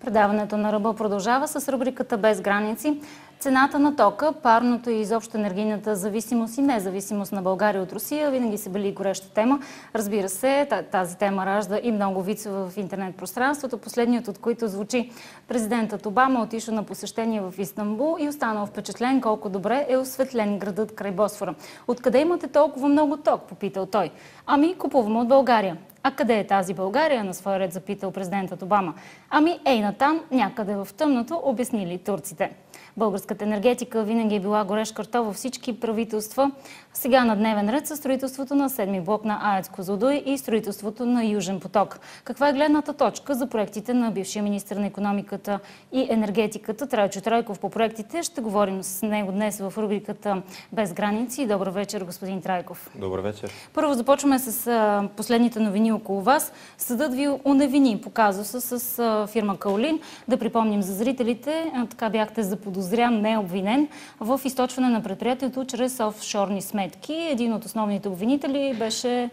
Предаването на Ръба продължава с рубриката Без граници. Цената на тока, парното и изобщо енергийната зависимост и независимост на България от Русия винаги се били гореща тема. Разбира се, тази тема ражда и много вицове в интернет пространството, последният от които звучи: президентът Обама отишъл на посещение в Истанбул и останал впечатлен колко добре е осветлен градът край Босфора. Откъде имате толкова много ток, попитал той. Ами, купуваме от България. А къде е тази България, на своя ред запитал президентът Обама. Ами, ей натам, някъде в тъмното, обяснили турците. Българската енергетика винаги е била горещ картоф във всички правителства. Сега на дневен ред са строителството на 7-ми блок на АЕЦ Козлодуй и строителството на Южен поток. Каква е гледната точка за проектите на бившия министър на икономиката и енергетиката Трайчо Трайков по проектите? Ще говорим с него днес в рубриката Без граници. Добър вечер, господин Трайков. Добър вечер. Първо започваме с последните новини около вас. Съдът ви уневини по казуса с фирма Каолин. Да припомним за зрителите, така бяхте заподозрян, не обвинен, в източване на предприятието чрез офшорни сметки. Един от основните обвинители беше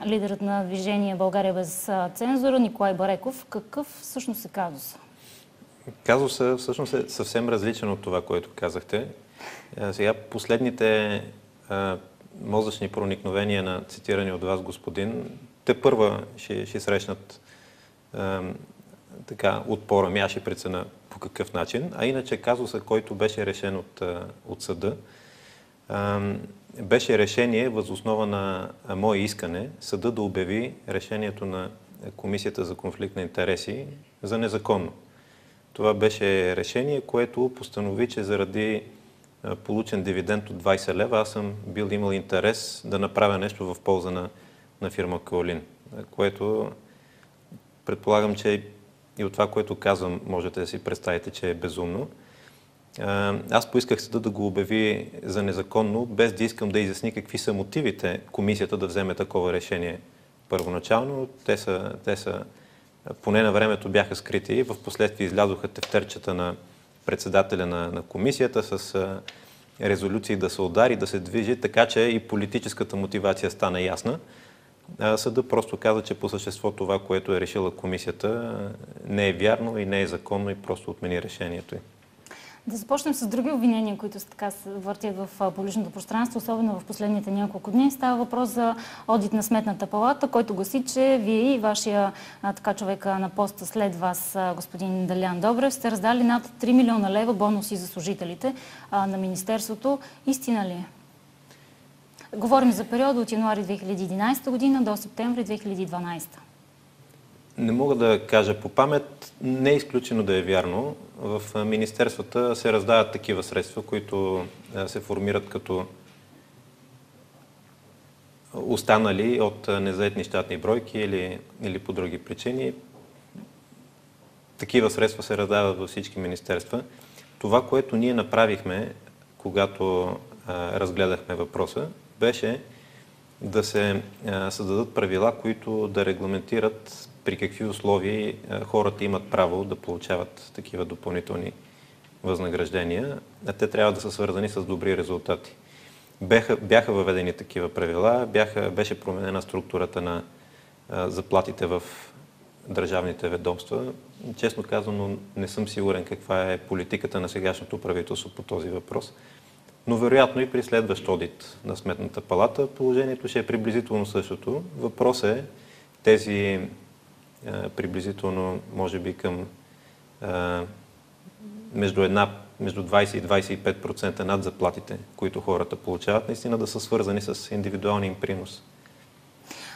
лидерът на движение България без цензура Николай Бареков. Какъв всъщност е казус? Казусът всъщност е съвсем различен от това, което казахте. Сега последните мозъчни проникновения на цитирани от вас господин тепърва ще срещнат отпора ми, аз ще преценя по какъв начин. А иначе казусът, който беше решен от съда, беше решение въз основа на мое искане съда да обяви решението на Комисията за конфликт на интереси за незаконно. Това беше решение, което постанови, че заради получен дивиденд от 20 лева, аз съм бил имал интерес да направя нещо в полза на фирма Каолин, което предполагам, че и от това, което казвам, можете да си представите, че е безумно. Аз поисках съда да го обяви за незаконно, без да искам да изясни какви са мотивите комисията да вземе такова решение първоначално. Те са поне на времето бяха скрити и в последствие излязоха тефтерчета на председателя на комисията с резолюции да се удари, да се движи, така че и политическата мотивация стана ясна. Съдът просто каза, че по същество това, което е решила комисията, не е вярно и не е законно и просто отмени решението й. Да започнем с други обвинения, които така се въртят в публичното пространство, особено в последните няколко дни. Става въпрос за одит на Сметната палата, който гласи, че вие и вашия човека на поста след вас, господин Делян Добрев, сте раздали над 3 милиона лева бонуси за служителите на Министерството. Истина ли е? Говорим за периода от януари 2011 година до септември 2012. Не мога да кажа по памет. Не е изключено да е вярно. В министерствата се раздават такива средства, които се формират като останали от незаетни щатни бройки или по други причини. Такива средства се раздават във всички министерства. Това, което ние направихме, когато разгледахме въпроса, беше да се създадат правила, които да регламентират при какви условия хората имат право да получават такива допълнителни възнаграждения, а те трябва да са свързани с добри резултати. Бяха въведени такива правила, беше променена структурата на заплатите в държавните ведомства. Честно казано, не съм сигурен каква е политиката на сегашното правителство по този въпрос. Но вероятно и при следващ одит на Сметната палата положението ще е приблизително същото. Въпросът е тези приблизително, може би към между 20 и 25% над заплатите, които хората получават, наистина да са свързани с индивидуалния им принос.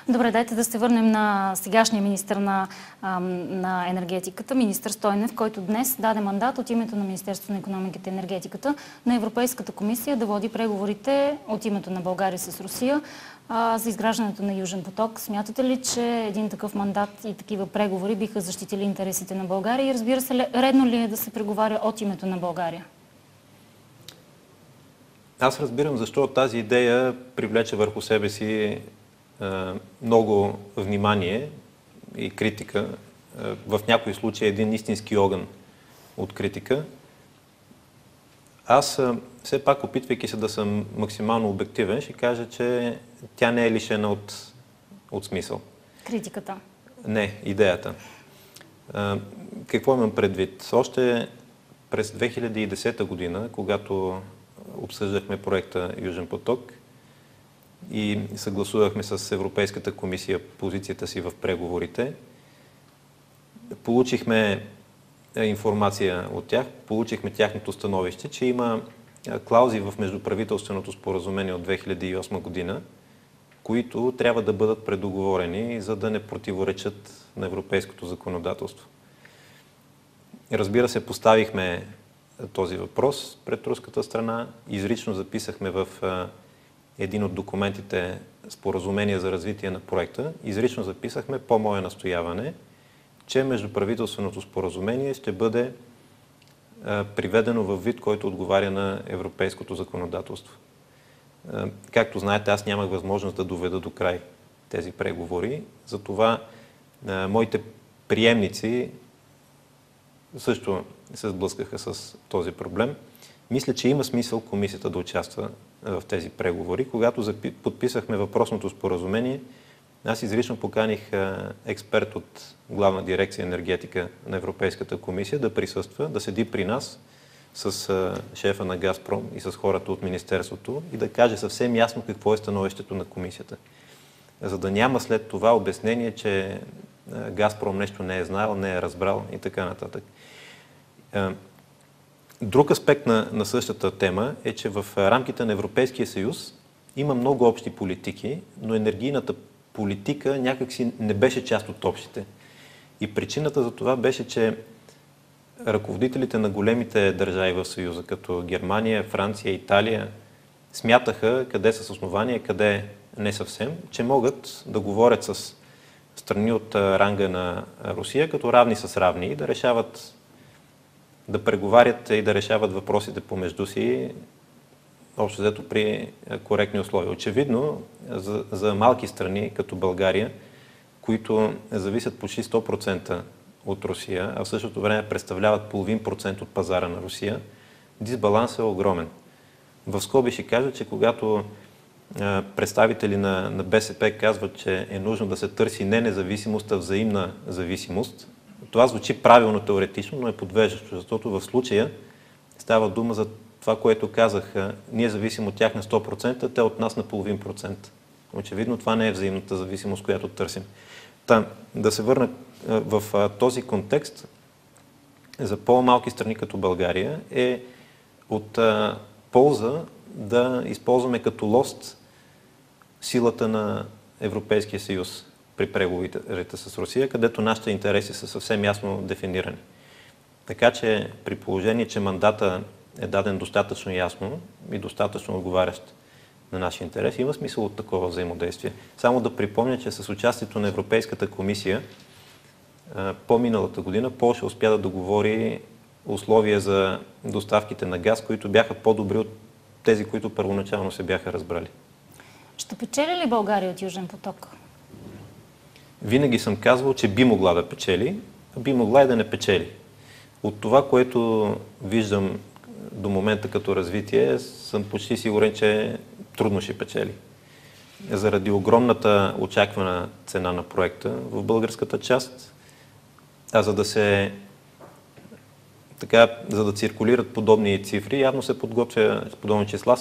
Добре, дайте да се върнем на сегашния министър на енергетиката, министър Стойнев, който днес даде мандат от името на Министерството на икономиката и енергетиката на Европейската комисия да води преговорите от името на България с Русия за изграждането на Южен поток. Смятате ли, че един такъв мандат и такива преговори биха защитили интересите на България и, разбира се, редно ли е да се преговаря от името на България? Аз разбирам защо тази идея привлече върху себе си много внимание и критика. В някои случаи един истински огън от критика. Аз все пак, опитвайки се да съм максимално обективен, ще кажа, че тя не е лишена от смисъл. Критиката? Не, идеята. Какво имам предвид? Още през 2010 година, когато обсъждахме проекта Южен поток и съгласувахме с Европейската комисия позицията си в преговорите, получихме информация от тях, получихме тяхното становище, че има клаузи в междуправителственото споразумение от 2008 година, които трябва да бъдат предоговорени, за да не противоречат на европейското законодателство. Разбира се, поставихме този въпрос пред руската страна. Изрично записахме в един от документите споразумение за развитие на проекта. Изрично записахме по мое настояване, че междуправителственото споразумение ще бъде приведено във вид, който отговаря на европейското законодателство. Както знаете, аз нямах възможност да доведа до край тези преговори. Затова моите приемници също се сблъскаха с този проблем. Мисля, че има смисъл комисията да участва в тези преговори. Когато подписахме въпросното споразумение, аз изрично поканих експерт от Главна дирекция енергетика на Европейската комисия да присъства, да седи при нас с шефа на Газпром и с хората от Министерството и да каже съвсем ясно какво е становището на комисията. За да няма след това обяснение, че Газпром нещо не е знаел, не е разбрал и така нататък. Друг аспект на същата тема е, че в рамките на Европейския съюз има много общи политики, но енергийната политика някакси не беше част от общите. И причината за това беше, че ръководителите на големите държави в Съюза, като Германия, Франция, Италия, смятаха къде с основание, къде не съвсем, че могат да говорят с страни от ранга на Русия като равни с равни и да решават, да преговарят и да решават въпросите помежду си, общо взето при коректни условия. Очевидно, за малки страни като България, които зависят почти 100% от Русия, а в същото време представляват половин процент от пазара на Русия, дисбалансът е огромен. В скоби ще кажа, че когато представители на БСП казват, че е нужно да се търси не независимост, а взаимна зависимост, това звучи правилно теоретично, но е подвеждащо, защото в случая става дума за това, което казах. Ние зависим от тях на 100%, те от нас на половин процент. Очевидно това не е взаимната зависимост, която търсим. Да се върна в този контекст, за по-малки страни като България е от полза да използваме като лост силата на Европейския съюз при преговорите с Русия, където нашите интереси са съвсем ясно дефинирани. Така че при положение, че мандата е даден достатъчно ясно и достатъчно отговарящ на нашия интерес, има смисъл от такова взаимодействие. Само да припомня, че с участието на Европейската комисия по-миналата година Полша успя да договори условия за доставките на газ, които бяха по-добри от тези, които първоначално се бяха разбрали. Ще печели ли България от Южен поток? Винаги съм казвал, че би могла да печели, а би могла и да не печели. От това, което виждам до момента като развитие, съм почти сигурен, че трудно ще печели. Заради огромната очаквана цена на проекта в българската част, а за да циркулират подобни цифри, явно се подготвя подобни числа,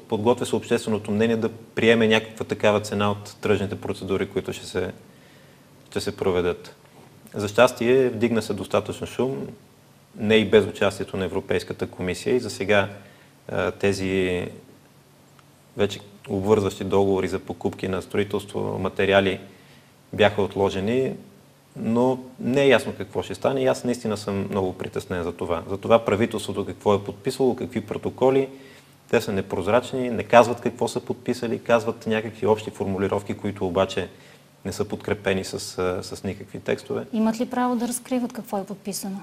подготвя се общественото мнение да приеме някаква такава цена от тръжните процедури, които ще се проведат. За щастие, вдигна се достатъчно шум, не и без участието на Европейската комисия и за сега тези вече обвързващи договори за покупки на строителство, материали бяха отложени, но не е ясно какво ще стане и аз наистина съм много притеснен за това. За това правителството какво е подписало, какви протоколи, те са непрозрачни, не казват какво са подписали, казват някакви общи формулировки, които обаче не са подкрепени с никакви текстове. Имат ли право да разкриват какво е подписано?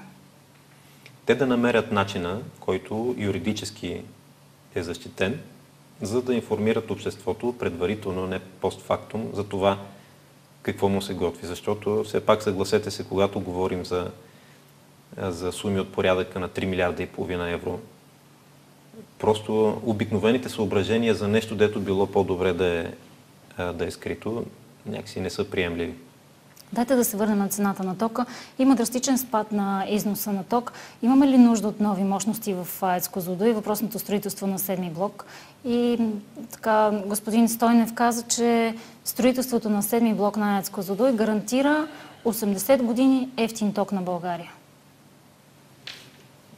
Те да намерят начина, който юридически е защитен, за да информират обществото предварително, не постфактум, за това какво му се готви. Защото все пак съгласете се, когато говорим за суми от порядъка на 3 милиарда и половина евро, просто обикновените съображения за нещо, дето било по-добре да е скрито, някакси не са приемливи. Дайте да се върнем на цената на тока. Има драстичен спад на износа на ток. Имаме ли нужда от нови мощности в АЕЦ Козлодуй, въпросното строителство на 7-ми блок? И така, господин Стойнев каза, че строителството на 7-ми блок на АЕЦ Козлодуй гарантира 80 години ефтин ток на България.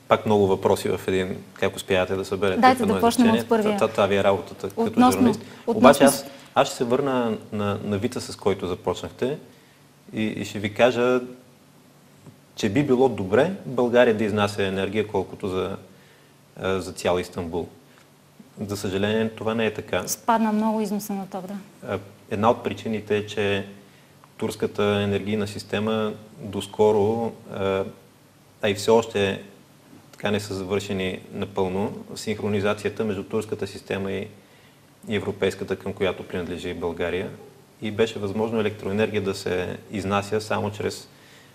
Пак много въпроси в един. Как успявате да съберете? Дайте да почнем от първия. Това ви е работата като журналист. Обаче аз ще се върна на вица, с който започнахте и ще ви кажа, че би било добре България да изнася енергия, колкото за цял Истанбул. За съжаление, това не е така. Спадна много износа на ток, да. Една от причините е, че турската енергийна система доскоро, а и все още така не са завършени напълно, синхронизацията между турската система и европейската, към която принадлежи и България. И беше възможно електроенергия да се изнася само чрез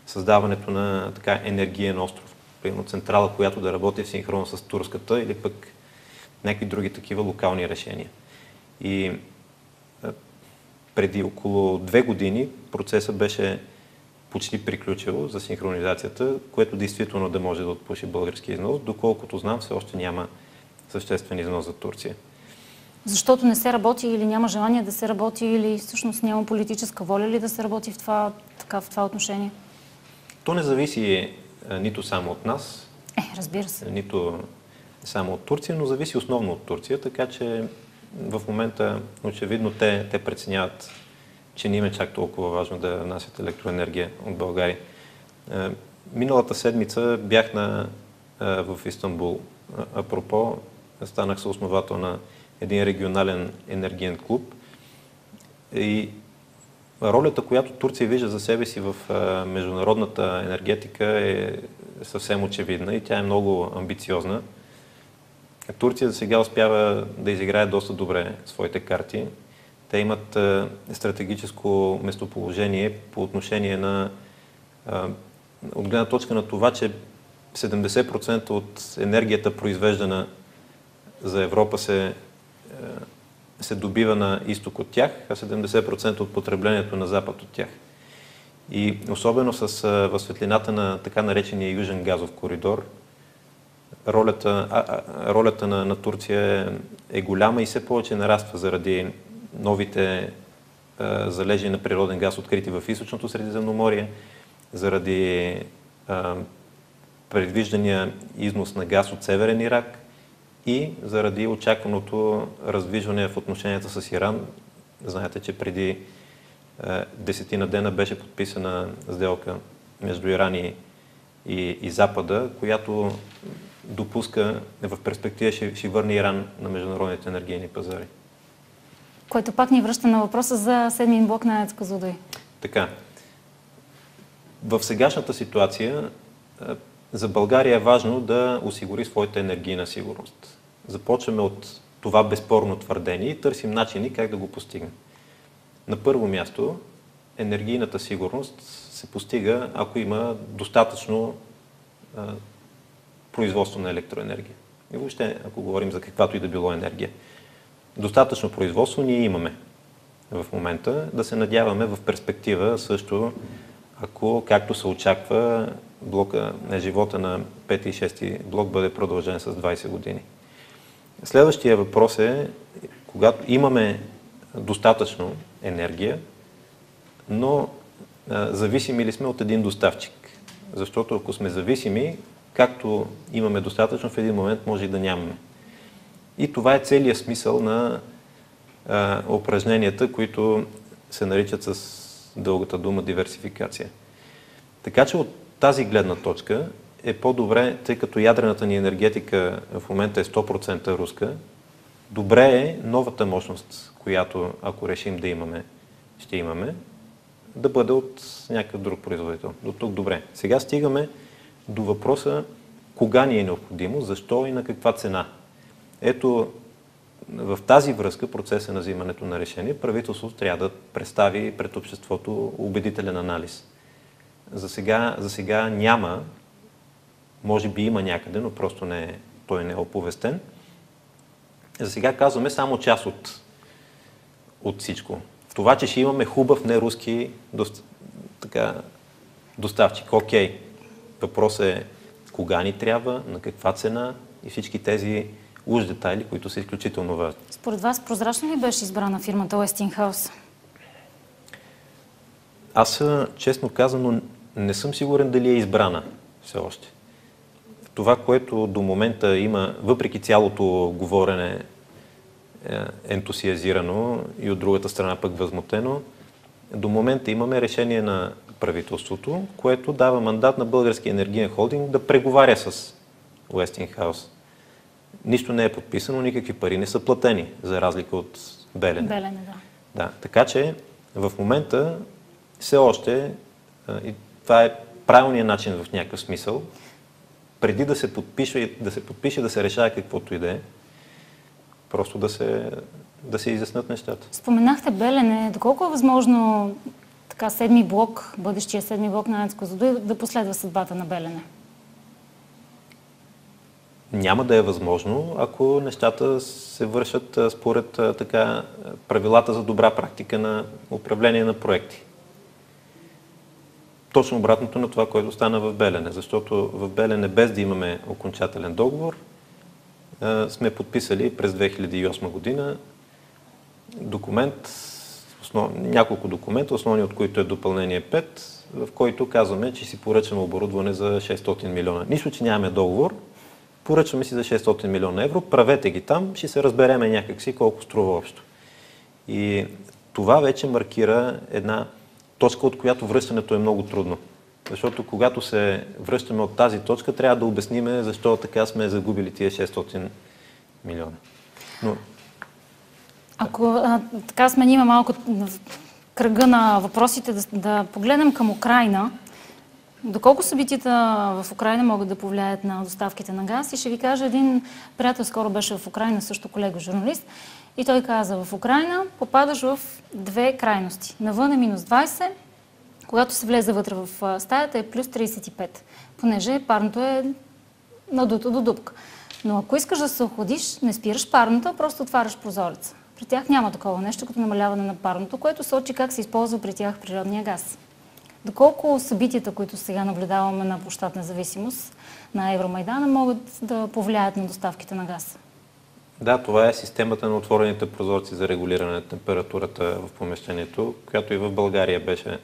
създаването на така енергиен остров. Примерно централа, която да работи в синхрон с турската или пък някакви други такива локални решения. И преди около 2 години процесът беше почти приключил за синхронизацията, което действително да може да отпуши български износ, доколкото знам, все още няма съществен износ за Турция. Защото не се работи или няма желание да се работи, или всъщност няма политическа воля ли да се работи в това отношение? То не зависи нито само от нас, разбира се, нито само от Турция, но зависи основно от Турция, така че в момента очевидно те преценяват, че не им е чак толкова важно да внасят електроенергия от България. Миналата седмица бях в Истанбул. Апропо, станах съосновател на един регионален енергиен клуб и ролята, която Турция вижда за себе си в международната енергетика е съвсем очевидна и тя е много амбициозна. Турция сега успява да изиграе доста добре своите карти. Те имат стратегическо местоположение по отношение на от гледна точка на това, че 70% от енергията, произвеждана за Европа, се добива на изток от тях, а 70% от потреблението на запад от тях. И особено в светлината на така наречения Южен газов коридор, ролята на Турция е голяма и все повече нараства заради новите залежи на природен газ, открити в източното Средиземноморие, заради предвиждания износ на газ от Северен Ирак и заради очакваното раздвижване в отношенията с Иран. Знаете, че преди 10 дена беше подписана сделка между Иран и Запада, която допуска в перспектива ще върне Иран на международните енергийни пазари. Което пак ни връща на въпроса за 7-ми блок на АЕЦ Козлодуй. Така. В сегашната ситуация за България е важно да осигури своята енергийна сигурност. Започваме от това безспорно твърдение и търсим начини как да го постигнем. На първо място, енергийната сигурност се постига, ако има достатъчно производство на електроенергия. И въобще, ако говорим за каквато и да било енергия. Достатъчно производство ние имаме в момента. Да се надяваме в перспектива също, ако, както се очаква, живота на 5 и 6 блок бъде продължен с 20 години. Следващия въпрос е, когато имаме достатъчно енергия, но зависими ли сме от един доставчик? Защото ако сме зависими, както имаме достатъчно, в един момент може и да нямаме. И това е целият смисъл на упражненията, които се наричат с дългата дума диверсификация. Така че от тази гледна точка е по-добре, тъй като ядрената ни енергетика в момента е 100% руска, добре е новата мощност, която ако решим да имаме, ще имаме, да бъде от някакъв друг производител. До тук добре. Сега стигаме до въпроса кога ни е необходимо, защо и на каква цена. Ето, в тази връзка, процеса на взимането на решение, правителството трябва да представи пред обществото убедителен анализ. За сега няма, може би има някъде, но просто той не е оповестен. За сега казваме само част от всичко. Това, че ще имаме хубав неруски така доставчик. Окей, въпросът е кога ни трябва, на каква цена и всички тези уж детайли, които са изключително важни. Според вас прозрачно ли беше избрана фирмата Westinghouse? Аз, честно казано, не съм сигурен дали е избрана все още. Това, което до момента има, въпреки цялото говорене ентусиазирано и от другата страна пък възмутено, до момента имаме решение на правителството, което дава мандат на Българския енергиен холдинг да преговаря с Westinghouse. Нищо не е подписано, никакви пари не са платени, за разлика от Белене. Белене, да. Да, така че в момента все още, и това е правилният начин в някакъв смисъл, преди да се подпише, да се решава каквото и да е, просто да се изяснат нещата. Споменахте Белене. Доколко е възможно така седми блок, бъдещия седми блок на АЕЦ Козлодуй да последва съдбата на Белене? Няма да е възможно, ако нещата се вършат според така правилата за добра практика на управление на проекти. Точно обратното на това, което стана в Белене, защото в Белене, без да имаме окончателен договор, сме подписали през 2008 година няколко документа, основният от които е допълнение 5, в който казваме, че си поръчаме оборудване за 600 милиона. Нищо, че нямаме договор, поръчваме си за 600 милиона евро, правете ги там, ще се разбереме някакси колко струва общо. И това вече маркира една точка, от която връщането е много трудно. Защото когато се връщаме от тази точка, трябва да обясниме защо така сме загубили тия 600 милиона. Но... Ако така сменим малко кръга на въпросите, да погледнем към Украйна, доколко събитията в Украйна могат да повлияят на доставките на газ? И ще ви кажа, един приятел скоро беше в Украйна, също колега журналист, и той каза, в Украйна попадаш в две крайности. Навън е минус 20, когато се влезе вътре в стаята е плюс 35, понеже парното е надуто до дупка. Но ако искаш да се охладиш, не спираш парното, просто отваряш прозореца. При тях няма такова нещо, като намаляване на парното, което сочи как се използва при тях природния газ. Доколко събитията, които сега наблюдаваме на площад Независимост на Евромайдана, могат да повлияят на доставките на газ? Да, това е системата на отворените прозорци за регулиране на температурата в помещението, която и в България беше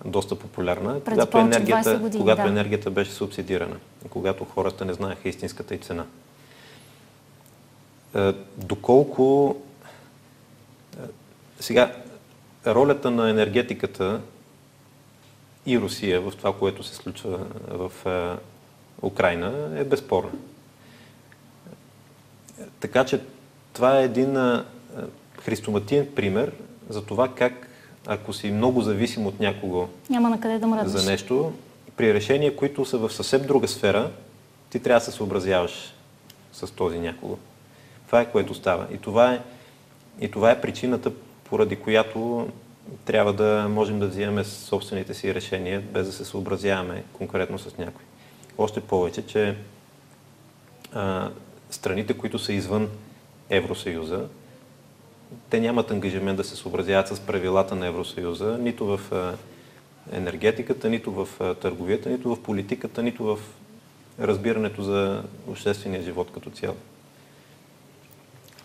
доста популярна, когато енергията беше субсидирана, когато хората не знаеха истинската й цена. Доколко сега ролята на енергетиката и Русия в това, което се случва в Украйна, е безспорна. Така че това е един хрестоматиен пример за това как, ако си много зависим от някого няма на къде да мръднеш за нещо, при решения, които са в съвсем друга сфера, ти трябва да се съобразяваш с този някого. Това е, което става. И това е причината, поради която трябва да можем да вземем собствените си решения, без да се съобразяваме конкретно с някой. Още повече, че страните, които са извън Евросъюза, те нямат ангажимент да се съобразяват с правилата на Евросъюза, нито в енергетиката, нито в търговията, нито в политиката, нито в разбирането за обществения живот като цяло.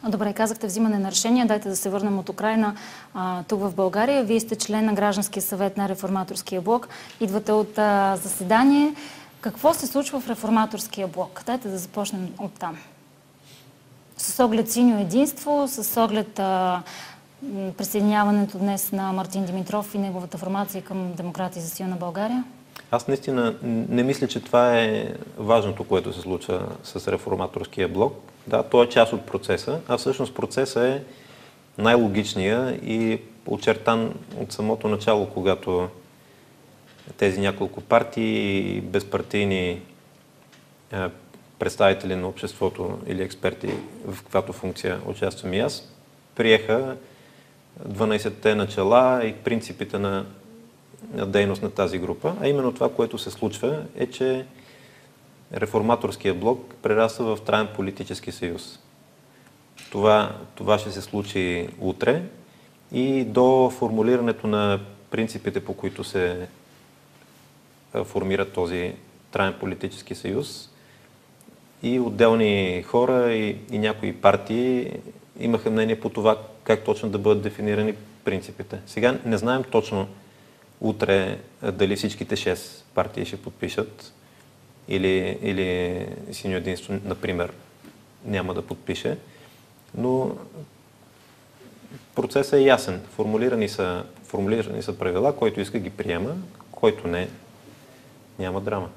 Добре, казахте взимане на решения. Дайте да се върнем от Украйна тук в България. Вие сте член на Гражданския съвет на Реформаторския блок. Идвате от заседание. Какво се случва в Реформаторския блок? Дайте да започнем от там. С оглед синьо единство, с оглед присъединяването днес на Мартин Димитров и неговата формация към Демократи за силна България? Аз наистина не мисля, че това е важното, което се случва с Реформаторския блок. Да, той е част от процеса, а всъщност процесът е най-логичния и очертан от самото начало, когато тези няколко партии и безпартийни представители на обществото или експерти, в каквато функция участвам и аз, приеха 12-те начала и принципите на дейност на тази група, а именно това, което се случва, е, че Реформаторския блок прераства в траен политически съюз. Това ще се случи утре и до формулирането на принципите, по които се формира този траен политически съюз. И отделни хора и някои партии имаха мнение по това как точно да бъдат дефинирани принципите. Сега не знаем точно утре дали всичките 6 партии ще подпишат или Синьо единство, например, няма да подпише, но процесът е ясен. Формулирани са правила, който иска ги приема, който не, няма драма.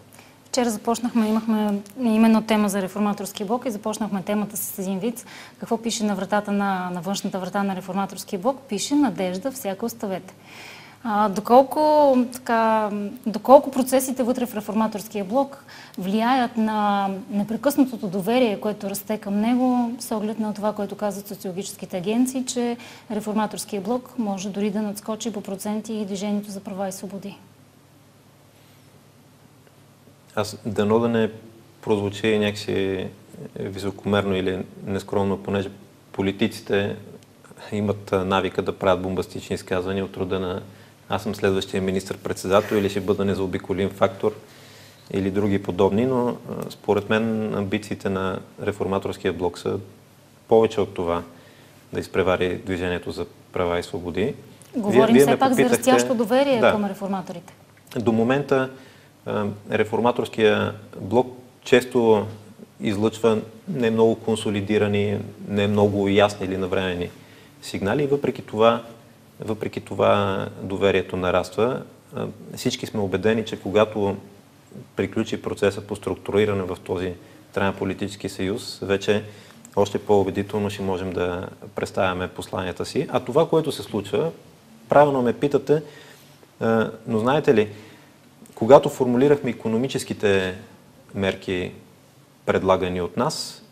Вчера имахме именно тема за реформаторския блок и започнахме темата с един виц. Какво пише на вратата на външната врата на реформаторския блок? Пише: надежда, всяка оставете. Доколко процесите вътре в реформаторския блок влияят на непрекъснатото доверие, което расте към него, с оглед на това, което казват социологическите агенции, че реформаторския блок може дори да надскочи по проценти и Движението за права и свободи? Аз дано да не прозвучи някакси високомерно или нескромно, понеже политиците имат навика да правят бомбастични изказвания от рода на аз съм следващия министър-председател или ще бъда незаобиколим фактор или други подобни, но според мен амбициите на реформаторския блок са повече от това да изпревари Движението за права и свободи. Говорим все пак за растящо доверие към реформаторите. До момента реформаторския блок често излъчва не много консолидирани, не много ясни или навременни сигнали и въпреки това доверието нараства. Всички сме убедени, че когато приключи процеса по структуриране в този траен политически съюз, вече още по-убедително ще можем да представяме посланията си. А това, което се случва, правилно ме питате, но знаете ли, когато формулирахме икономическите мерки, предлагани от нас,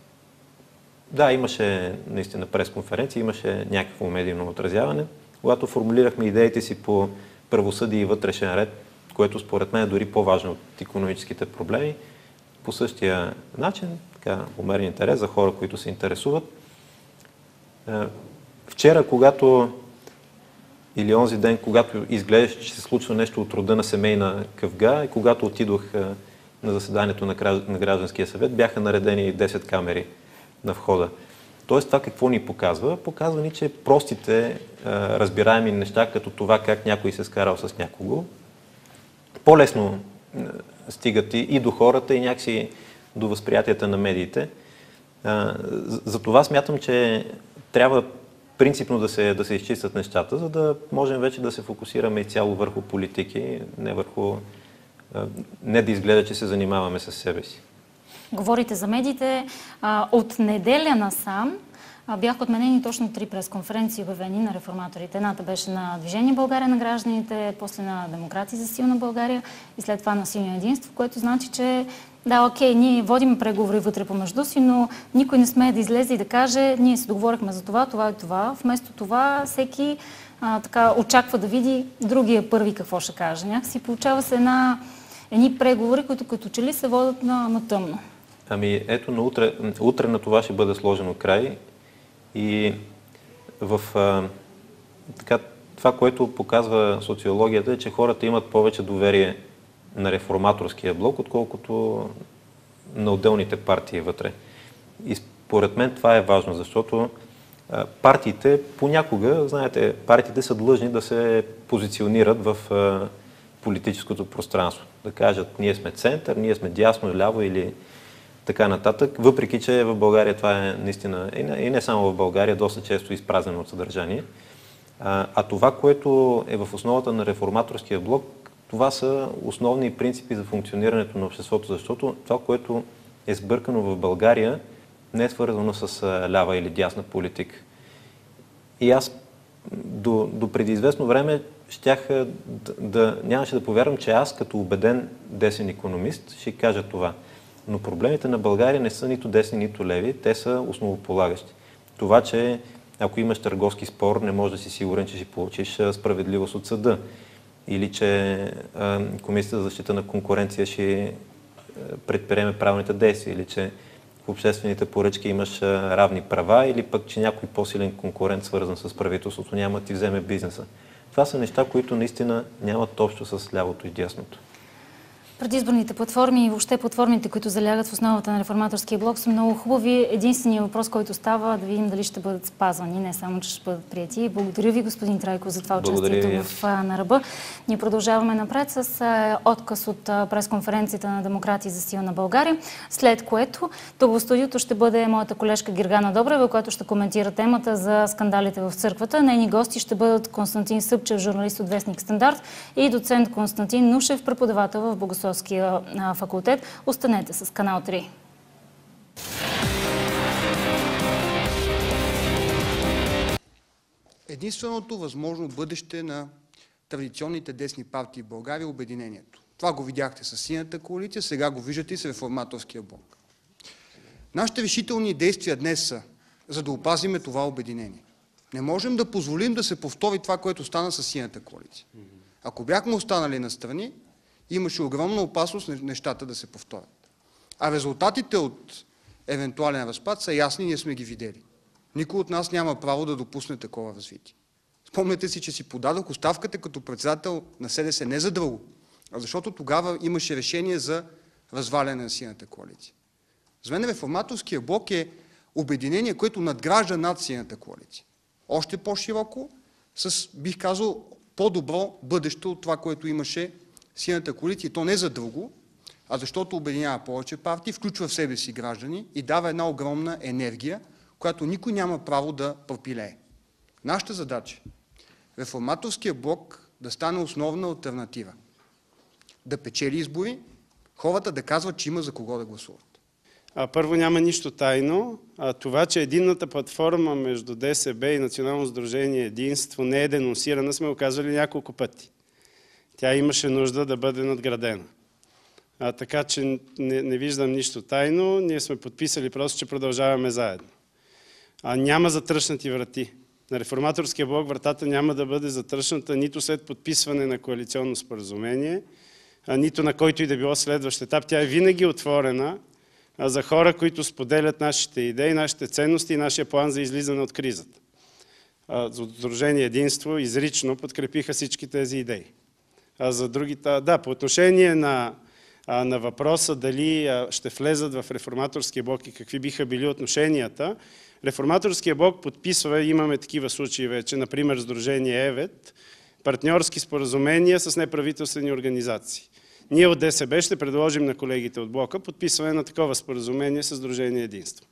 да, имаше наистина пресконференция, имаше някакво медийно отразяване. Когато формулирахме идеите си по правосъдие и вътрешен ред, което според мен е дори по-важно от икономическите проблеми, по същия начин, така, умерен интерес за хора, които се интересуват. Вчера, или онзи ден, когато изглеждаше, че се случва нещо от рода на семейна къвга и когато отидох на заседанието на Гражданския съвет, бяха наредени 10 камери на входа. Тоест това какво ни показва? Показва ни, че простите, разбираеми неща, като това как някой се скарал с някого, по-лесно стигат и до хората, и някакси до възприятията на медиите. Затова смятам, че трябва принципно да се изчистят нещата, за да можем вече да се фокусираме изцяло върху политики, не да изгледа, че се занимаваме с себе си. Говорите за медиите. От неделя насам бяха отменени точно 3 пресконференции, обявени на реформаторите. Едната беше на Движение България на гражданите, после на Демократи за силна България и след това на Синьо единство, което значи, че да, окей, ние водим преговори вътре помежду си, но никой не смее да излезе и да каже, ние се договорихме за това, това и това. Вместо това всеки очаква да види другия първи какво ще каже. Някакси получава се едни преговори, които като че ли се водят на тъмно. Ами ето, утре на това ще бъде сложено край и това, което показва социологията е, че хората имат повече доверие на реформаторския блок, отколкото на отделните партии вътре. И според мен това е важно, защото партиите понякога, знаете, партиите са длъжни да се позиционират в политическото пространство. Да кажат, ние сме център, ние сме дясно, ляво или така нататък, въпреки че в България това е наистина, и не само в България, доста често изпразнено от съдържание. А това, което е в основата на реформаторския блок, това са основни принципи за функционирането на обществото, защото това, което е сбъркано в България, не е свързано с лява или дясна политика. И аз до преди известно време нямаше да повярвам, че аз като убеден десен икономист ще кажа това. Но проблемите на България не са нито десни, нито леви, те са основополагащи. Това, че ако имаш търговски спор, не можеш да си сигурен, че ще получиш справедливост от съда. Или че Комисията за защита на конкуренция ще предприеме правилните действия. Или че в обществените поръчки имаш равни права. Или пък, че някой по-силен конкурент, свързан с правителството, няма да ти вземе бизнеса. Това са неща, които наистина нямат общо с лявото и дясното. Предизборните платформи и въобще платформите, които залягат в основата на реформаторския блок, са много хубави. Единственият въпрос, който става, да видим дали ще бъдат спазвани, не само, че ще бъдат прияти. Благодаря ви, господин Трайков, за това участието в На ръба. Ние продължаваме напред с отказ от пресконференцията на Демократи за сила на България, след което тук в студиото ще бъде моята колежка Гергана Добрева, която ще коментира темата за скандалите в църквата. Нейни гости ще бъдат Константин Събчев, журналист от вестник Стандарт, и доцент Константин Нушев, преподавател в Богословския факултет. Останете с Канал 3. Единственото възможно бъдеще на традиционните десни партии в България е обединението. Това го видяхте с Синята коалиция, сега го виждате и с Реформаторския блок. Нашите решителни действия днес са, за да опазиме това обединение. Не можем да позволим да се повтори това, което стана с Синята коалиция. Ако бяхме останали настрани, имаше огромна опасност нещата да се повторят. А резултатите от евентуален разпад са ясни, ние сме ги видели. Никой от нас няма право да допусне такова развитие. Спомняте си, че си подадох оставката като председател на СДС не за друго, а защото тогава имаше решение за разваляне на Синята коалиция. За мен Реформаторския блок е обединение, което надгражда над Синята коалиция. Още по-широко, с, бих казал, по-добро бъдеще от това, което имаше Синята коалиция. И то не за друго, а защото обединява повече партии, включва в себе си граждани и дава една огромна енергия, която никой няма право да пропилее. Нашата задача е Реформаторския блок да стане основна алтернатива. Да печели избори, хората да казват, че има за кого да гласуват. Първо, няма нищо тайно. Това, че единната платформа между ДСБ и Национално сдружение Единство не е денонсирана, сме го казвали няколко пъти. Тя имаше нужда да бъде надградена. Така че не виждам нищо тайно. Ние сме подписали просто, че продължаваме заедно. Няма затръшнати врати. На Реформаторския блок вратата няма да бъде затръшната нито след подписване на коалиционно споразумение, нито на който и да било следващ етап. Тя е винаги отворена за хора, които споделят нашите идеи, нашите ценности и нашия план за излизане от кризата. За Сдружение Единство изрично подкрепиха всички тези идеи. За другите, да, по отношение на въпроса дали ще влезат в Реформаторския блок и какви биха били отношенията, Реформаторския блок подписва, имаме такива случаи вече, например Сдружение ЕВЕТ, партньорски споразумения с неправителствени организации. Ние от ДСБ ще предложим на колегите от блока подписване на такова споразумение с Сдружение Единство.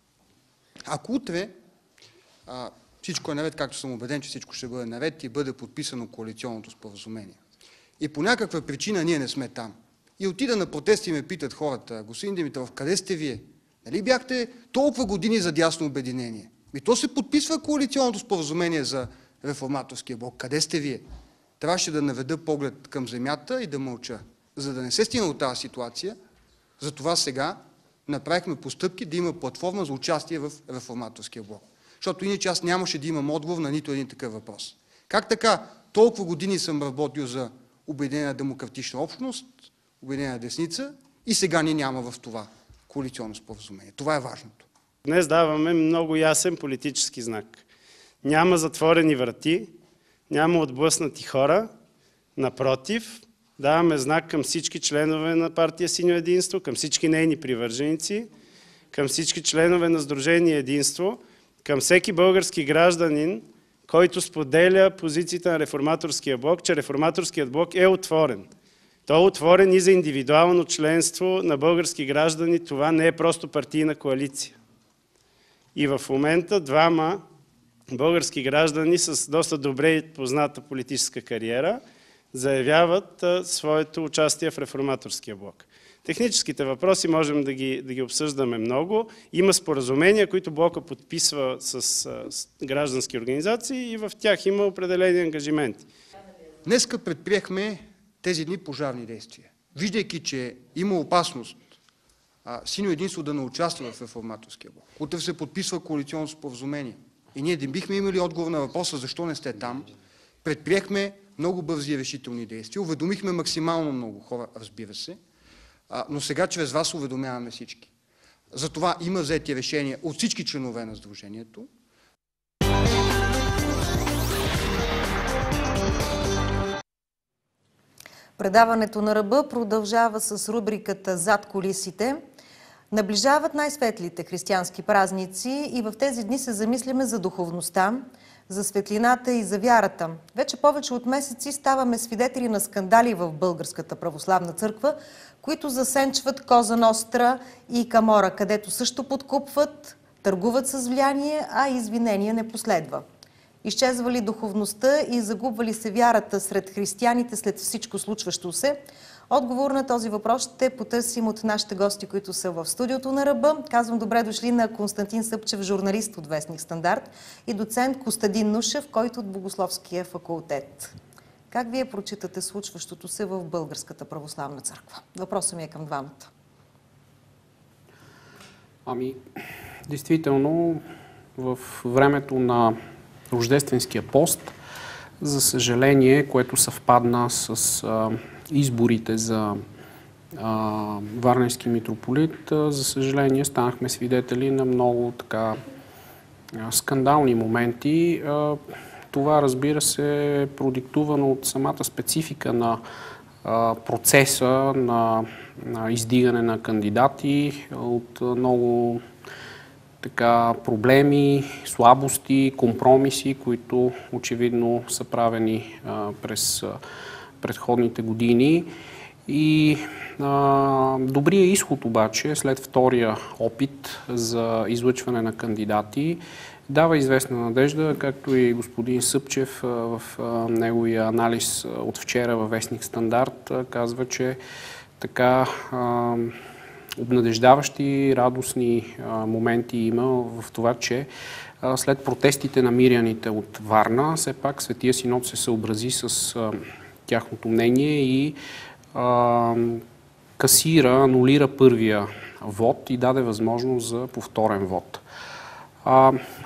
Ако утре всичко е наред, както съм убеден, че всичко ще бъде наред и бъде подписано коалиционното споразумение, и по някаква причина ние не сме там, и отида на протести и ме питат хората: господин Димитров, къде сте вие? Нали бяхте толкова години за дясно обединение? И то се подписва коалиционното споразумение за Реформаторския блок. Къде сте вие? Трябваше да наведа поглед към земята и да мълча. За да не се стигне от тази ситуация, затова сега направихме постъпки да има платформа за участие в Реформаторския блок. Защото иначе аз нямаше да имам отговор на нито един такъв въпрос. Как така толкова години съм работил за Обединена демократична общност, Обединена десница, и сега ни няма в това коалиционно споразумение? Това е важното. Днес даваме много ясен политически знак. Няма затворени врати, няма отблъснати хора. Напротив, даваме знак към всички членове на партия Синьо Единство, към всички нейни привърженици, към всички членове на Сдружение Единство, към всеки български гражданин, който споделя позицията на Реформаторския блок, че Реформаторският блок е отворен. Той е отворен и за индивидуално членство на български граждани. Това не е просто партийна коалиция. И в момента двама български граждани с доста добре позната политическа кариера заявяват своето участие в Реформаторския блок. Техническите въпроси можем да ги обсъждаме много. Има споразумения, които блока подписва с граждански организации и в тях има определени ангажименти. Днеска предприехме тези дни пожарни действия. Виждайки, че има опасност Синьо Единство да не участва в Реформаторския блок. Утре се подписва коалиционно споразумение. И ние не бихме имали отговор на въпроса защо не сте там. Предприехме много бързи и решителни действия. Уведомихме максимално много хора, разбира се. Но сега чрез вас уведомяваме всички. Затова има взети решения от всички членове на Сдружението. Предаването на Ръба продължава с рубриката "Зад кулисите". Наближават най-светлите християнски празници и в тези дни се замисляме за духовността, за светлината и за вярата. Вече повече от месеци ставаме свидетели на скандали в Българската православна църква, които засенчват Коза Ностра и Камора, където също подкупват, търгуват с влияние, а извинение не последва. Изчезва ли духовността и загубва ли се вярата сред християните след всичко случващо се? Отговор на този въпрос ще потърсим от нашите гости, които са в студиото на Ръба. Казвам добре дошли на Константин Съпчев, журналист от вестник Стандарт, и доцент Костадин Нушев, който от Богословския факултет. Как вие прочитате случващото се в Българската православна църква? Въпросът ми е към двамата. Действително, в времето на Рождественския пост, за съжаление, което съвпадна с изборите за Варненски митрополит, за съжаление станахме свидетели на много скандални моменти. Това, разбира се, е продиктувано от самата специфика на процеса на издигане на кандидати, от много проблеми, слабости, компромиси, които очевидно са правени през предходните години. И добрият изход обаче, след втория опит за излъчване на кандидати, дава известна надежда, както и господин Съпчев в неговия анализ от вчера във вестник Стандарт казва, че обнадеждаващи, радостни моменти има в това, че след протестите на миряните от Варна, все пак Светия Синод се съобрази с тяхното мнение и анулира първия вод и даде възможност за повторен вод.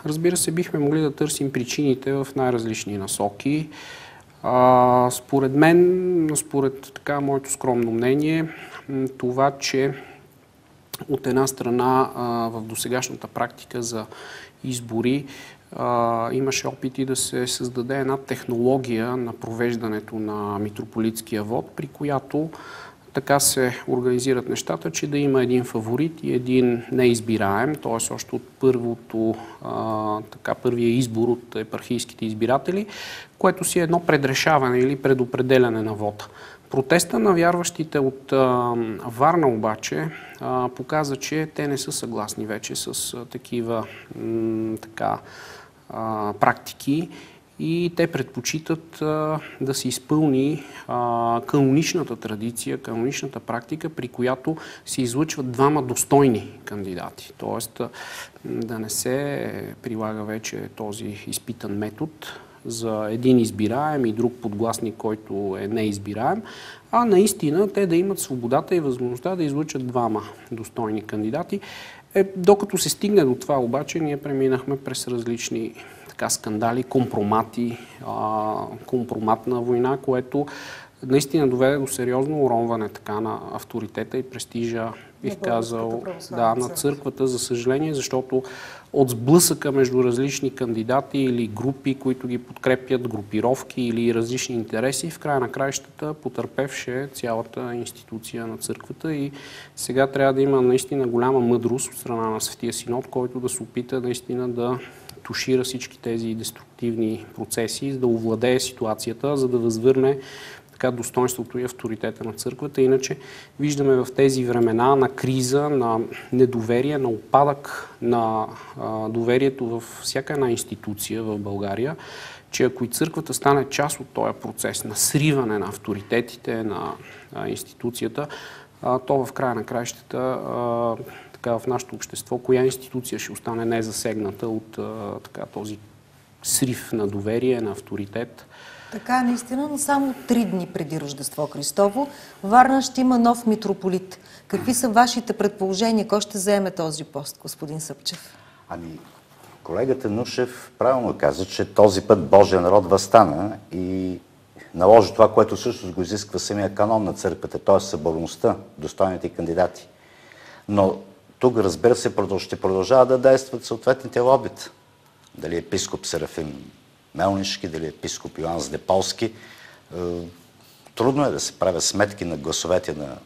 Разбира се, бихме могли да търсим причините в най-различни насоки. Според мен, според моето скромно мнение, това, че от една страна в досегашната практика за избори имаше опити да се създаде една технология на провеждането на митрополитския вод, при която така се организират нещата, че да има един фаворит и един неизбираем, т.е. още от първия избор от епархийските избиратели, което си е едно предрешаване или предопределяне на вода. Протеста на вярващите от Варна обаче показа, че те не са съгласни вече с такива практики и те предпочитат да се изпълни каноничната традиция, каноничната практика, при която се излъчват двама достойни кандидати. Тоест да не се прилага вече този изпитан метод за един избираем и друг подгласник, който е неизбираем, а наистина те да имат свободата и възможността да излъчат двама достойни кандидати. Докато се стигне до това обаче, ние преминахме през различни скандали, компромати, компроматна война, което наистина доведе до сериозно уронване на авторитета и престижа, бих казал, на църквата, за съжаление, защото от сблъсъка между различни кандидати или групи, които ги подкрепят, групировки или различни интереси, в края на краищата потърпевше цялата институция на църквата и сега трябва да има наистина голяма мъдрост от страна на Светия Синод, който да се опита наистина да тушира всички тези деструктивни процеси, за да овладее ситуацията, за да възвърне достоинството и авторитета на църквата. Иначе виждаме в тези времена на криза, на недоверие, на упадък на доверието в всяка една институция в България, че ако и църквата стане част от този процес на сриване на авторитетите на институцията, то в края на краищата в нашето общество, коя институция ще остане незасегната от този срив на доверие, на авторитет. Така, наистина, но само 3 дни преди Рождество Христово Варна ще има нов митрополит. Какви са вашите предположения? Кой ще заеме този пост, господин Съпчев? Колегата Нушев правилно каза, че този път Божия народ въстана и наложи това, което всъщност го изисква самия канон на църквата, т.е. съборността, достойните кандидати. Но тук, разбира се, ще продължава да действат съответните лобита. Дали епископ Серафим Мелнишки, дали епископ Йоан Здеполски. Трудно е да се правят сметки на гласовете на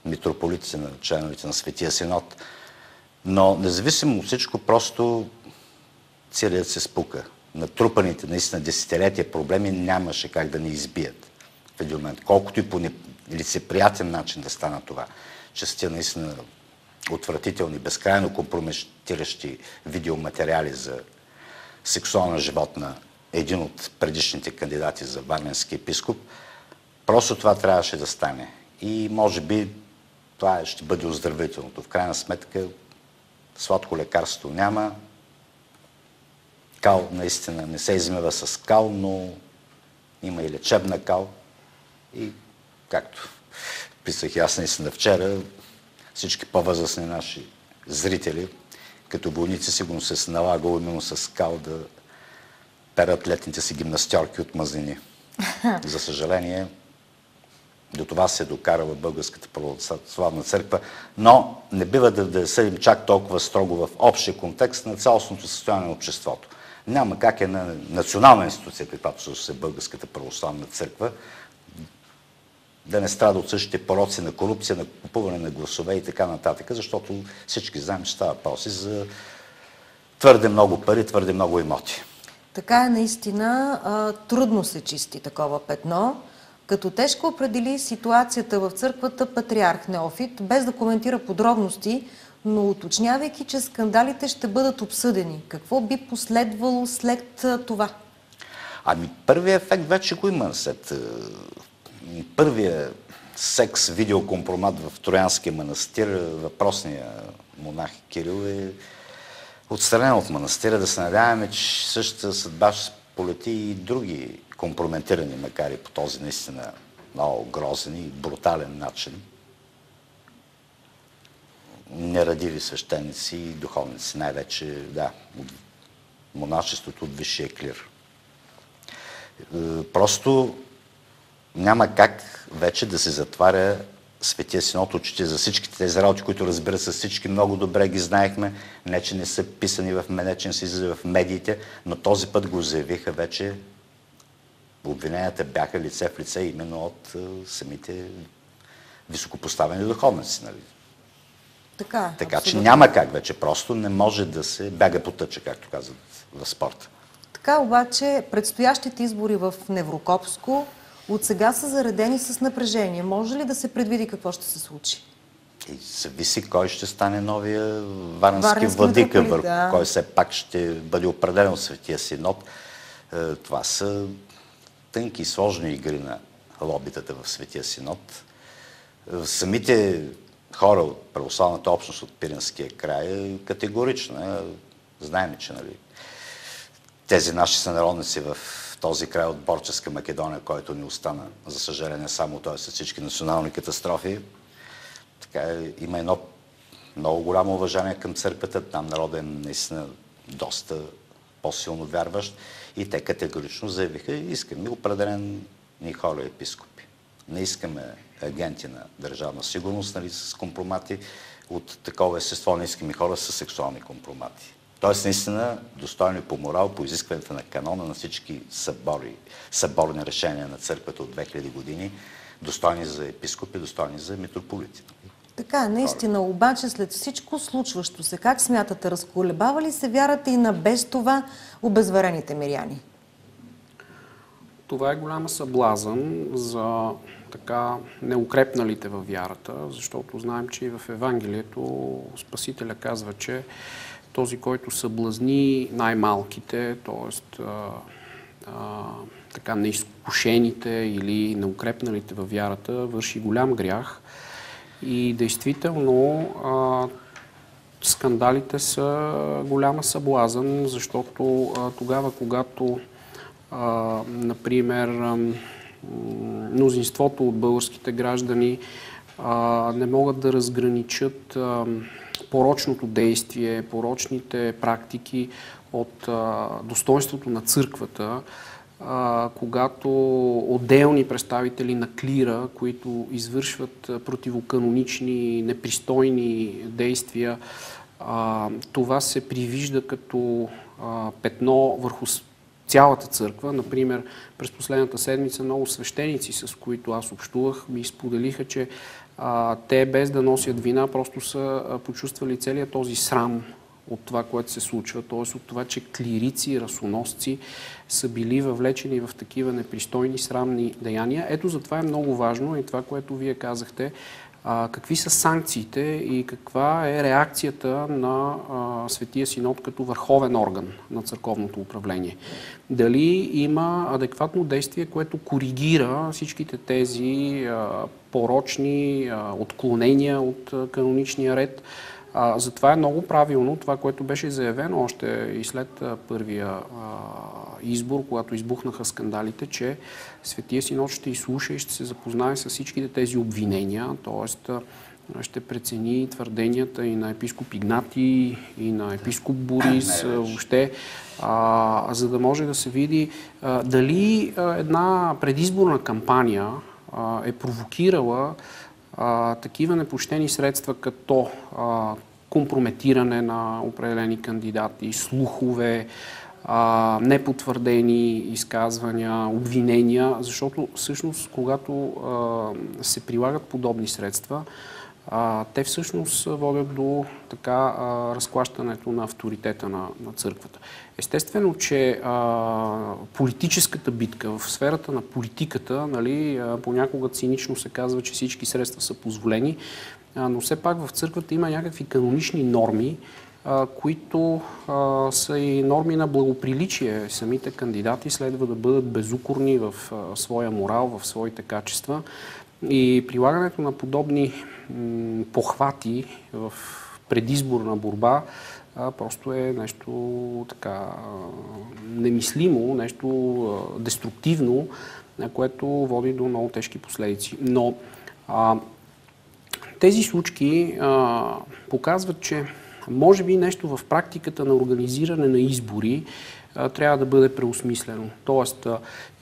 митрополитите, на членовете на Светия Синод, но независимо от всичко, просто целият се спука. Натрупаните наистина десетилетия проблеми нямаше как да ни избият в един момент. Колкото и по лицеприятен начин да стана това, че сте наистина отвратителни, безкрайно компрометиращи видеоматериали за сексуален живот на един от предишните кандидати за варненски епископ, просто това трябваше да стане. И може би това ще бъде оздравителното. В крайна сметка сладко лекарство няма. Кал наистина не се измива с кал, но има и лечебна кал. И както писах аз наистина вчера, всички по-възрастни наши зрители, като войници, сигурно се налагало именно с кал да перат летните си гимнастьорки от мазнини. За съжаление, до това се докарала Българската православна църква, но не бива да съдим чак толкова строго в общия контекст на цялостното състояние на обществото. Няма как една национална институция, каквато също е Българската православна църква, да не страда от същите пороци на корупция, на купуване на гласове и така нататък, защото всички знаем, че става въпрос за твърде много пари, твърде много имоти. Така е наистина, трудно се чисти такова петно. Като тежко определи ситуацията в църквата патриарх Неофит, без да коментира подробности, но уточнявайки, че скандалите ще бъдат обсъдени. Какво би последвало след това? Ами първият ефект вече го има. След първия секс видеокомпромат в Троянския манастир, въпросният монах Кирил е отстранен от манастира. Да се надяваме, че същата съдба ще полети и други компрометирани, макар и по този наистина много грозен и брутален начин, нерадиви свещеници и духовници, най-вече, да, от монашеството от висшия клир. Просто няма как вече да се затваря Светия Синод очите за всичките тези работи, които, разбира се, всички много добре ги знаехме, не че не са писани не че не са излизали в медиите, но този път го заявиха вече. Обвиненията бяха лице в лице именно от самите високопоставени духовници. Нали? Така че няма как вече, просто не може да се бяга по тъча, както казват в спорта. Така обаче предстоящите избори в Неврокопско от сега са заредени с напрежение. Може ли да се предвиди какво ще се случи? И зависи кой ще стане новия варненски владика, върху кой все пак ще бъде определен от Светия Синод. Това са тънки и сложни игри на лобитата в Светия Синод. Самите хора от православната общност от Пиринския край е категорична. Знаем, че нали, тези наши сънародници в този край от Борческа Македония, който ни остана, за съжаление, само той с всички национални катастрофи, така, има едно много голямо уважение към църквата. Там народът е наистина доста по-силно вярващ и те категорично заявиха, искаме определени хора епископи. Не искаме агенти на държавна сигурност, нали, с компромати от такова естество, не искаме хора с сексуални компромати. Тоест, наистина, достойни по морал, по изискването на канона на всички съборни решения на църквата от 2000 години, достойни за епископи, достойни за митрополити. Така, наистина, обаче след всичко случващо се, как смятате, разколебава ли се вярата и на без това обезверените миряни? Това е голяма съблазън за така неукрепналите във вярата, защото знаем, че и в Евангелието Спасителя казва, че този, който съблазни най-малките, т.е. така неизкушените или неукрепналите във вярата, върши голям грях. И действително скандалите са голяма съблазън, защото тогава, когато например мнозинството от българските граждани не могат да разграничат порочното действие, порочните практики от достоинството на църквата, когато отделни представители на клира, които извършват противоканонични, непристойни действия, това се привижда като петно върху цялата църква. Например, през последната седмица много свещеници, с които аз общувах, ми споделиха, че те без да носят вина, просто са почувствали целият този срам от това, което се случва, т.е. от това, че клирици, расоносци са били въвлечени в такива непристойни, срамни деяния. Ето затова е много важно и това, което вие казахте, какви са санкциите и каква е реакцията на Светия Синод като върховен орган на църковното управление. Дали има адекватно действие, което коригира всичките тези порочни отклонения от каноничния ред. Затова е много правилно това, което беше заявено още и след първия избор, когато избухнаха скандалите, че Светия Синод ще изслуша и ще се запознае с всичките тези обвинения, т.е. ще прецени твърденията и на епископ Игнатий, и на епископ Борис, въобще, за да може да се види дали една предизборна кампания е провокирала такива непочтени средства, като компрометиране на определени кандидати, слухове, непотвърдени изказвания, обвинения, защото всъщност, когато се прилагат подобни средства, те всъщност водят до така разклащането на авторитета на църквата. Естествено, че политическата битка в сферата на политиката, нали, понякога цинично се казва, че всички средства са позволени, но все пак в църквата има някакви канонични норми, които са и норми на благоприличие. Самите кандидати следва да бъдат безукорни в своя морал, в своите качества. И прилагането на подобни похвати в предизборна борба просто е нещо така немислимо, нещо деструктивно, което води до много тежки последици. Но тези случки показват, че може би нещо в практиката на организиране на избори трябва да бъде преосмислено. Тоест,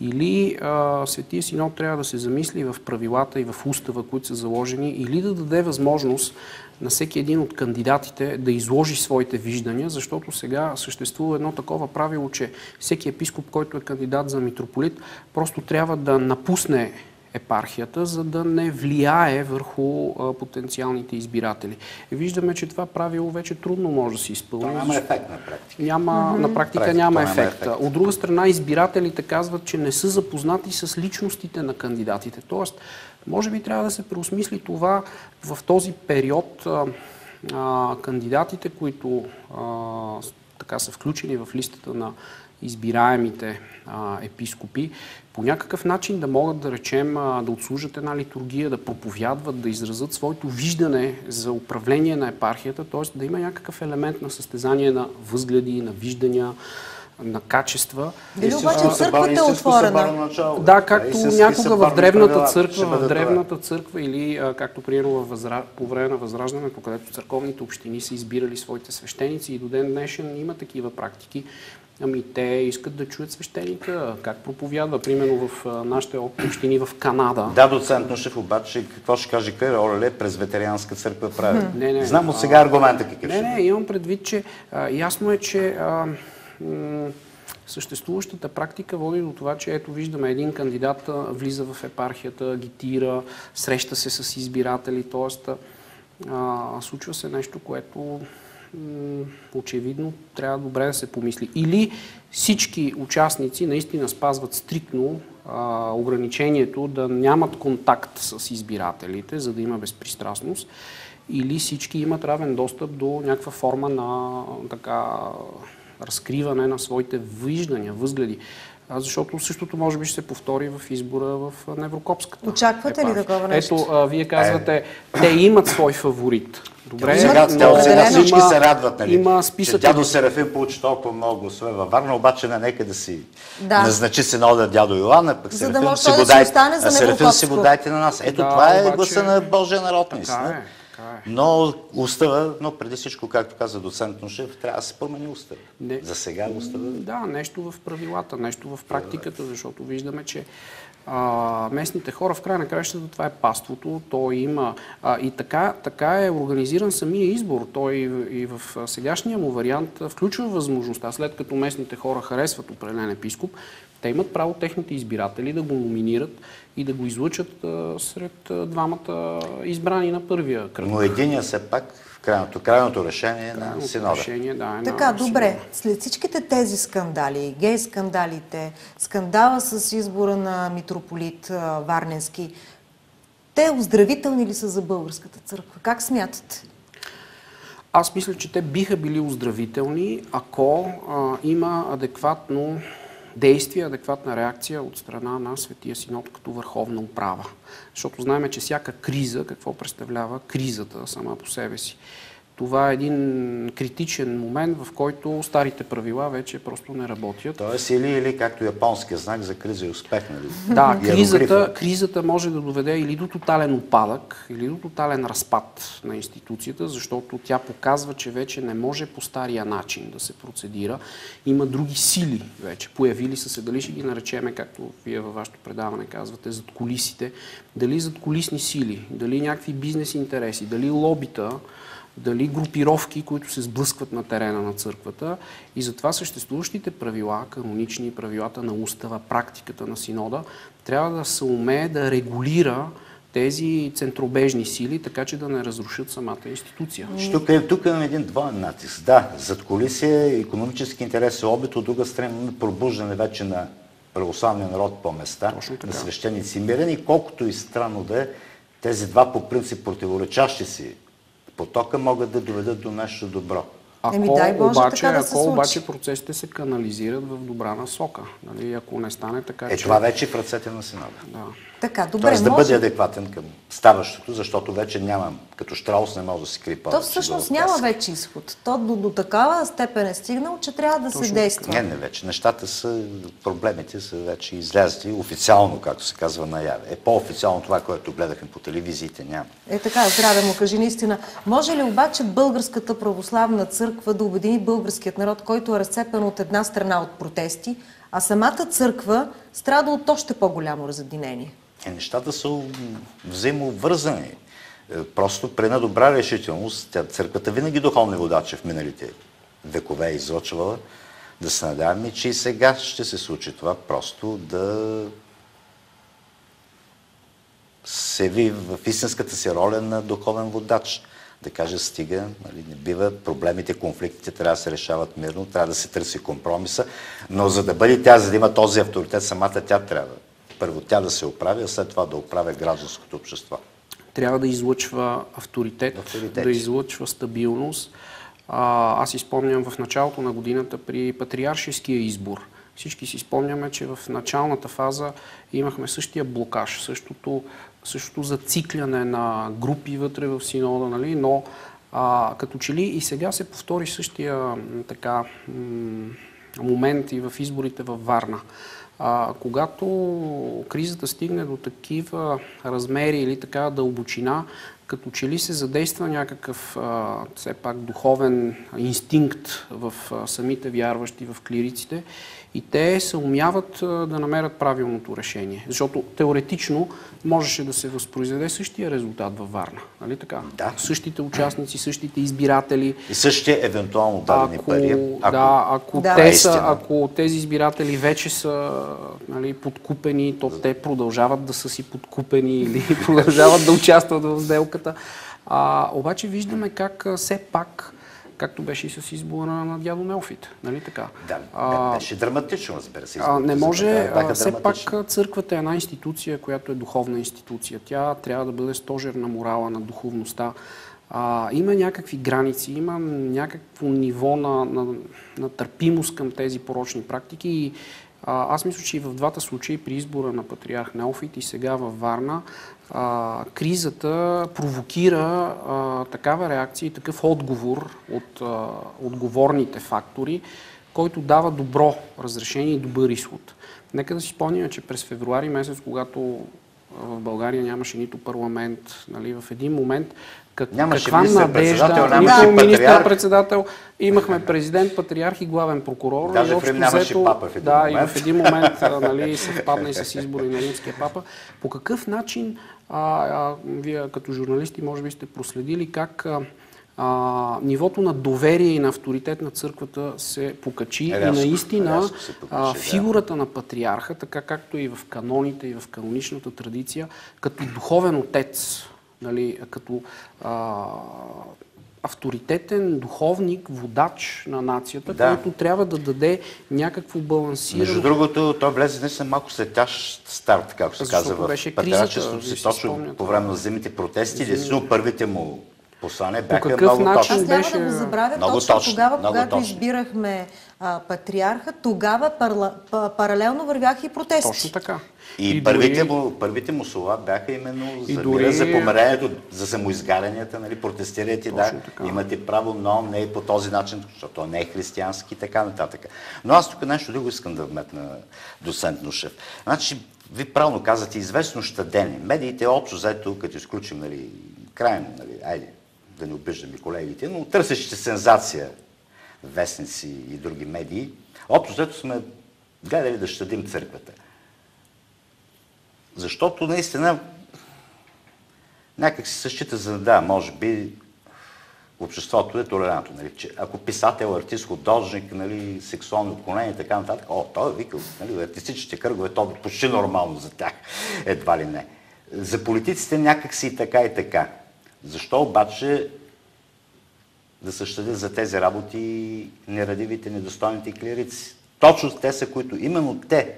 или Светия Синод трябва да се замисли в правилата и в устава, които са заложени, или да даде възможност на всеки един от кандидатите да изложи своите виждания, защото сега съществува едно такова правило, че всеки епископ, който е кандидат за митрополит, просто трябва да напусне епархията, за да не влияе върху потенциалните избиратели. Виждаме, че това правило вече трудно може да се изпълни. Това няма ефект на практика. На практика няма ефект. От друга страна, избирателите казват, че не са запознати с личностите на кандидатите. Тоест, може би трябва да се преосмисли това в този период. Кандидатите, които така са включени в листата на избираемите епископи, по някакъв начин да могат, да речем, да отслужат една литургия, да проповядват, да изразят своето виждане за управление на епархията, т.е. да има някакъв елемент на състезание на възгледи, на виждания, на качества. Дали обаче църквата е отворена? Да, както някога в древната църква или както примерно по време на Възраждането, където църковните общини са избирали своите свещеници и до ден днешен има такива практики. Ами те искат да чуят свещеника, как проповядва, примерно в нашите общини в Канада. Да, доцент Нушев, обаче какво ще каже Оле, пресвитерианска църква прави? Не. Знам от сега аргумента какъв ще. Не, имам предвид, че ясно е, че съществуващата практика води до това, че ето виждаме един кандидат влиза в епархията, агитира, среща се с избиратели, т.е. случва се нещо, което очевидно трябва добре да се помисли. Или всички участници наистина спазват стриктно ограничението да нямат контакт с избирателите, за да има безпристрастност, или всички имат равен достъп до някаква форма на така разкриване на своите виждания, възгледи. Защото същото може би ще се повтори в избора в Неврокопската. Очаквате ли такова нещо? Ето, вие казвате, те имат свой фаворит. Добре, сега всички се радват, нали, има списък, че дядо Серафим получи толкова много гласове във Варна, обаче нека да си назначи синода дядо Йоан, пък за да може той да си остане за Серафим си го дайте на нас. Ето това е гласа на Божия народ. Така Така е. Но устава, но преди всичко, както каза доцент Нушев, трябва да се промени устава. За сега устава... Да, нещо в правилата, нещо в практиката, защото виждаме, че местните хора, в края на краищата, това е паството, той има и така е организиран самия избор. Той и в сегашния му вариант включва възможността, след като местните хора харесват определен епископ, те имат право техните избиратели да го номинират и да го излъчат сред двамата избрани на първия кръг. Но единия все пак крайното решение на синода. Така, добре. След всичките тези скандали, гей скандалите, скандала с избора на митрополит Варненски, те оздравителни ли са за българската църква? Как смятате? Аз мисля, че те биха били оздравителни, ако има адекватно действие, адекватна реакция от страна на Светия Синод като върховна управа. Защото знаем, че всяка криза, какво представлява кризата сама по себе си. Това е един критичен момент, в който старите правила вече просто не работят. Тоест или както японския знак за криза и успех, нали? Да, кризата може да доведе или до тотален упадък, или до тотален разпад на институцията, защото тя показва, че вече не може по стария начин да се процедира. Има други сили вече, появили са се, дали ще ги наречеме, както вие във вашето предаване казвате, зад кулисите, дали зад кулисни сили, дали някакви бизнес интереси, дали лобита, дали групировки, които се сблъскват на терена на църквата, и затова съществуващите правила, канонични, правилата на устава, практиката на синода, трябва да се умее да регулира тези центробежни сили, така че да не разрушат самата институция. Тук имаме един двоен натиск. Да, задкулисие, икономически интерес, лобит, от друга страна пробуждане вече на православния народ по места, на свещеници мирени, колкото и странно да е, тези два по принцип противоречащи си потока могат да доведат до нещо добро. Ако обаче процесите се канализират в добра насока, нали? Ако не стане така, че... Това вече в ръцете на синода. Да. Така, добре, тоест да бъде адекватен към ставащото, защото вече няма, като Штраус не може да се крие повече. То всъщност няма вече изход. То до такава степен е стигнал, че трябва да се действа. Не вече. Нещата са, проблемите са вече излезли официално, както се казва, наяве. По-официално това, което гледахме по телевизиите, няма. Така, здраве му кажи наистина. Може ли обаче българската православна църква да обедини българският народ, който е разцепен от една страна от протести, а самата църква страда от още по-голямо разединение? Нещата са взаимовързани. Просто при една добра решителност, църквата винаги духовни водачи в миналите векове е излъчвала, да се надяваме, че и сега ще се случи това, просто да се яви в истинската си роля на духовен водач. Да каже, стига, нали, не бива, проблемите, конфликтите трябва да се решават мирно, трябва да се търси компромиса, но за да бъде тя, за да има този авторитет, самата тя трябва. Първо тя да се оправи, а след това да оправя гражданското общество. Трябва да излъчва авторитет, да излъчва стабилност. Аз си спомням в началото на годината при патриаршеския избор. Всички си спомняме, че в началната фаза имахме същия блокаж, същото зацикляне на групи вътре в синода, нали? Но като че ли и сега се повтори същия момент и в изборите във Варна. Когато кризата стигне до такива размери или така дълбочина, като че ли се задейства някакъв все пак духовен инстинкт в самите вярващи, в клириците, и те се умяват да намерят правилното решение. Защото теоретично можеше да се възпроизведе същия резултат във Варна. Нали така? Да. Същите участници, същите избиратели. И същите евентуално дадени пари. Ако тези избиратели вече са, нали, подкупени, то те продължават да са си подкупени или продължават да участват в сделката. Обаче виждаме как все пак, както беше и с избора на дядо Неофит. Нали така? Да, беше драматично, разбира се. Не може, все пак църквата е една институция, която е духовна институция. Тя трябва да бъде стожер на морала, на духовността. Има някакви граници, има някакво ниво на търпимост към тези порочни практики и аз мисля, че и в двата случаи, при избора на патриарх Неофит и сега във Варна, кризата провокира такава реакция и такъв отговор от отговорните фактори, който дава добро разрешение и добър изход. Нека да си спомним, че през февруари месец, когато в България нямаше нито парламент. Нали, в един момент Нямаше каква министър-председател, надежда, нямаше нито патриарх. министър-председател, имахме президент, патриарх и главен прокурор. Даже и в Рим нямаше папа в един момент. и в един момент нали, съвпадна и с избори на римския папа. По какъв начин вие като журналисти може би сте проследили как нивото на доверие и на авторитет на църквата се покачи и наистина фигурата на патриарха, така както и в каноните и в каноничната традиция, като духовен отец, нали, като авторитетен духовник, водач на нацията, който трябва да даде някакво балансирано... Между другото, той влезе наистина малко след тяж старт, както се казва в патриарчеството си, точно по време на зимните протести. Действително първите му послания бяха много точни. Аз няма да го забравя, точно тогава, когато избирахме патриарха, тогава паралелно вървяха и протести. Точно така. И първите му слова бяха именно за мира, за помирението, за самоизгарянията, нали, протестирайте, имате право, но не и по този начин, защото не е християнски и така нататък. Но аз тук нещо друго искам да вметна, доцент Нушев. Значи, ви правилно казвате, известно щадени. Медиите общо взето, като изключим, нали, крайно, нали, айде, да не обиждам и колегите, но търсещите сензация, вестници и други медии, общо взето сме гледали да щадим църквата. Защото наистина някак си се счита за, може би, обществото е толерантно. Нали, че ако писател, артист, художник, нали, сексуално отклонение и така нататък, той е викал, нали, артистичните кръгове, то е почти нормално за тях, едва ли не. За политиците някак си и така. Защо обаче да се щадят за тези работи нерадивите, недостойните клирици? Точно те са, които именно те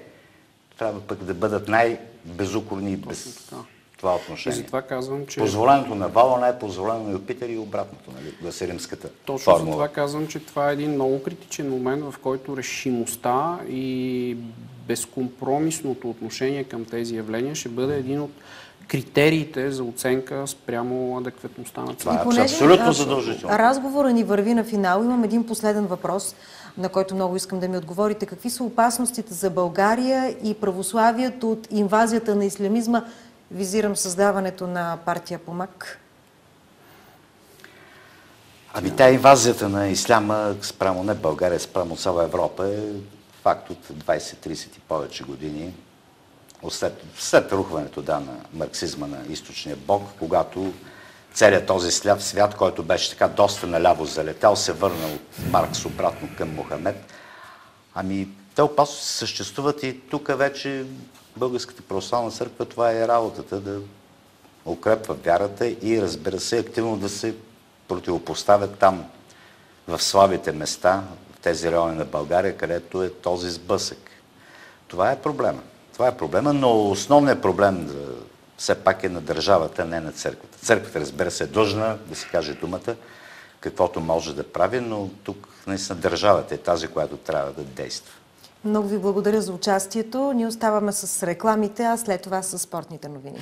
трябва пък да бъдат най-безукорни без това отношение. И затова казвам, че... Позволеното на Валона е позволено на Юпитер и обратното, нали, гласи римската Точно формула. затова казвам, че това е един много критичен момент, в който решимостта и безкомпромисното отношение към тези явления ще бъде един от критериите за оценка спрямо адекватността на това. Това е абсолютно задължително. Разговора ни върви на финал. Имам един последен въпрос, на който много искам да ми отговорите. Какви са опасностите за България и православието от инвазията на ислямизма? Визирам създаването на партия Помак. Тя инвазията на исляма спрямо не България, спрямо цяла Европа е факт от 20-30 и повече години. След рухването на марксизма на източния блок, когато целият този сляв свят, който беше така доста наляво залетял, се върна от Маркс обратно към Мохамед. Те опасности съществуват и тук вече Българската православна църква, това е работата, да укрепва вярата и, разбира се, активно да се противопоставят там в слабите места, в тези райони на България, където е този сблъсък. Това е проблема, но основният проблем все пак е на държавата, не на църквата. Църквата, разбира се, е длъжна да си каже думата, каквото може да прави, но тук наистина държавата е тази, която трябва да действа. Много ви благодаря за участието. Ние оставаме с рекламите, а след това с спортните новини.